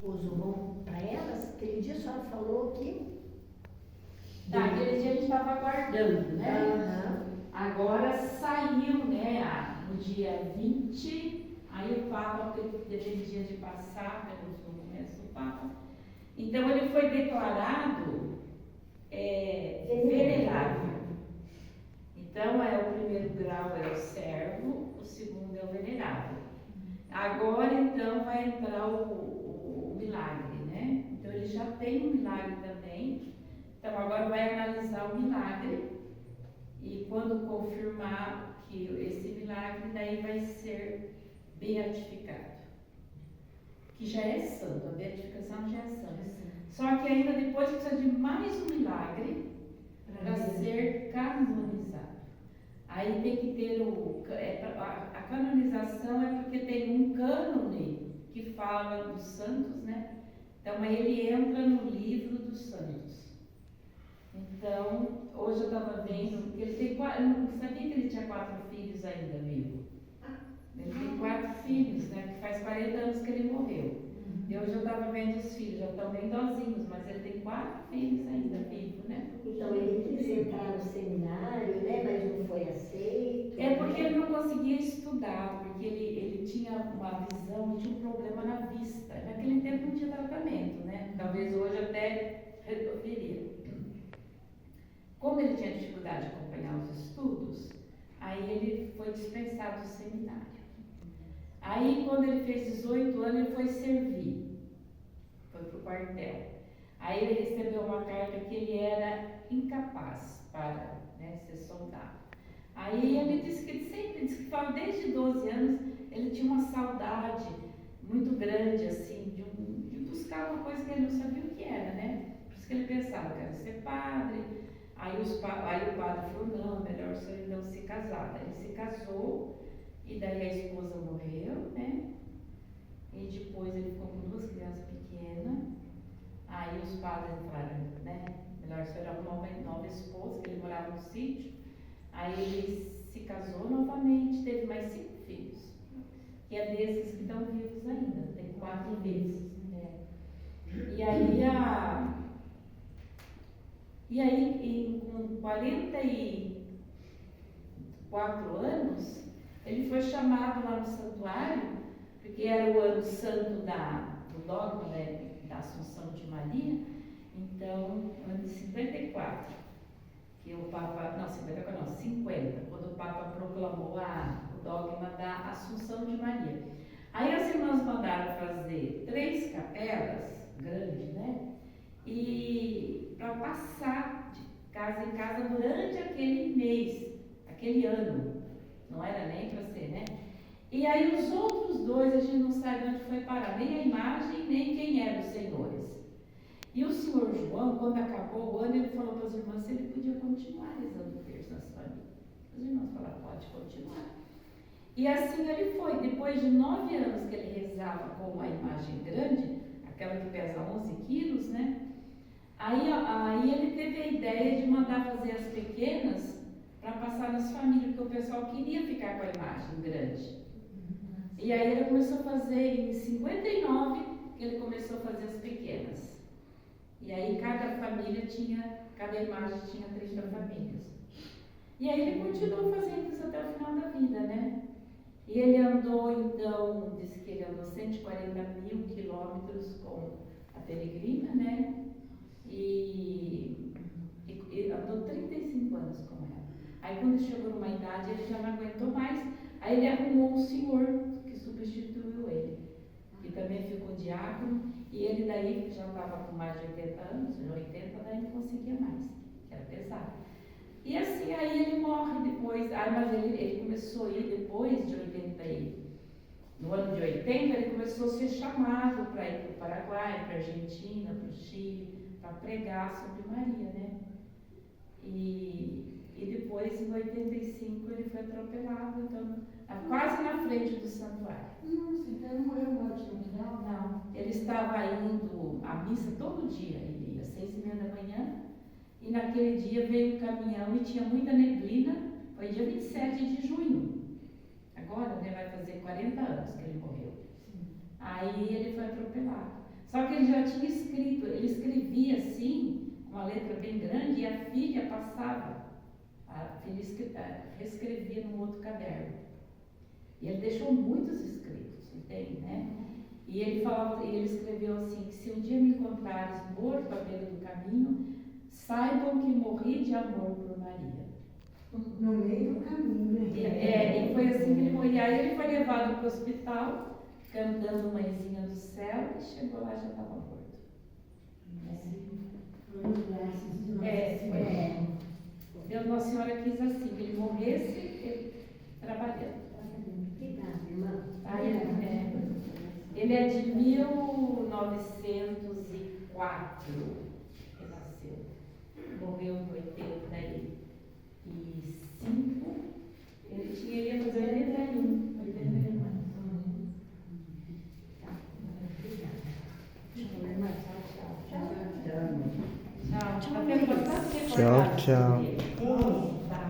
Uso bom para elas. Aquele dia a senhora falou que... Aquele dia a gente estava aguardando, né? Uhum. Agora saiu, né, no dia 20, aí o Papa teve dia de passar pelos documentos do Papa. Então ele foi declarado venerável. Então o primeiro grau é o servo, o segundo é o venerável. Agora então vai entrar o milagre, né? Então ele já tem um milagre também. Então agora vai analisar o milagre e quando confirmar que esse milagre daí vai ser beatificado. Que já é santo, a beatificação já é santa. Só que ainda depois precisa de mais um milagre para ser canonizado. Aí tem que ter a canonização é porque tem um cânone que fala dos santos, né? Então aí ele entra no livro dos santos. Então, hoje eu estava vendo que ele tem eu não sabia que ele tinha 4 filhos ainda vivo. Ele tem 4 filhos, né? Que faz 40 anos que ele morreu. E hoje eu estava vendo os filhos, já estão bem idosinhos, mas ele tem 4 filhos ainda vivos, né? Então ele quis entrar no seminário, né? Mas não foi aceito. É porque ele não conseguia estudar, porque ele tinha uma visão, tinha um problema na vista. Naquele tempo não tinha tratamento, né? Talvez hoje até resolveria. Como ele tinha dificuldade de acompanhar os estudos, aí ele foi dispensado do seminário. Aí, quando ele fez 18 anos, ele foi servir. Foi para o quartel. Aí ele recebeu uma carta que ele era incapaz para, né, ser soldado. Aí ele disse que desde 12 anos ele tinha uma saudade muito grande, assim, de buscar uma coisa que ele não sabia o que era, né? Por isso que ele pensava que era ser padre. Aí o padre falou, não, melhor o senhor então se casar. Ele se casou, e daí a esposa morreu, né? E depois ele ficou com 2 crianças pequenas. Aí os padres falaram, né? Melhor o senhor arrumar uma nova esposa, que ele morava no sítio. Aí ele se casou novamente, teve mais 5 filhos. Que é desses que estão vivos ainda, tem 4 filhos. Né? E aí, com 44 anos, ele foi chamado lá no santuário, porque era o ano santo do dogma, né, da Assunção de Maria. Então, ano de 54, que o Papa, não, 54 não, 50, quando o Papa proclamou o dogma da Assunção de Maria. Aí as irmãs mandaram fazer 3 capelas, grandes, né? E para passar de casa em casa durante aquele mês, aquele ano. Não era nem para ser, né? E aí os outros 2, a gente não sabe onde foi parar, nem a imagem, nem quem eram os senhores. E o senhor João, quando acabou o ano, ele falou para as irmãs se ele podia continuar rezando o terço nas famílias. As irmãs falaram, pode continuar. E assim ele foi. Depois de 9 anos que ele rezava com a imagem grande, aquela que pesa 11 quilos, né? Aí ele teve a ideia de mandar fazer as pequenas para passar nas famílias, porque o pessoal queria ficar com a imagem grande. E aí ele começou a fazer, em 59, ele começou a fazer as pequenas. E aí cada imagem tinha 30 famílias. E aí ele continuou fazendo isso até o final da vida, né? E ele andou, então, disse que ele andou 140.000 quilômetros com a peregrina, né? E andou 35 anos com ela. Aí quando chegou numa idade, ele já não aguentou mais. Aí ele arrumou um senhor que substituiu ele, que também ficou diácono, e ele daí já estava com mais de 80 anos, 80, daí não conseguia mais, que era pesado. E assim, aí ele morre depois, mas ele começou a ir depois de 80, no ano de 80, ele começou a ser chamado para ir para o Paraguai, para a Argentina, para o Chile, para pregar sobre Maria, né? E depois, em 85, ele foi atropelado, então, quase na frente do santuário. Nossa, então ele morreu morte natural? Não, ele estava indo à missa todo dia, ele ia às 6h30 da manhã, e naquele dia veio um caminhão e tinha muita neblina, foi dia 27 de junho. Agora, né, vai fazer 40 anos que ele morreu. Sim. Aí ele foi atropelado. mãe já tinha escrito, ele escrevia assim, com uma letra bem grande, e a filha passava. A filha reescrevia num outro caderno. E ele deixou muitos escritos, entende, né? E ele falava, ele escreveu assim, que se um dia me encontrares morto à beira do caminho, saibam que morri de amor por Maria. No meio do caminho, né? E foi assim que ele morreu. E aí ele foi levado para o hospital, cantando Mãezinha do Céu, e chegou lá e já estava morto. Foi nos braços de Nossa Foi. Deus, Nossa Senhora quis assim, que ele morresse trabalhando. Que data, irmã? Aí, ele é de 1904, ele nasceu. Morreu em 85. Ele ia fazer 81. 81 anos. Tá. Irmã, tchau, tchau. Tchau. Tá tendo bastante tempo. Tchau, tchau. Tá.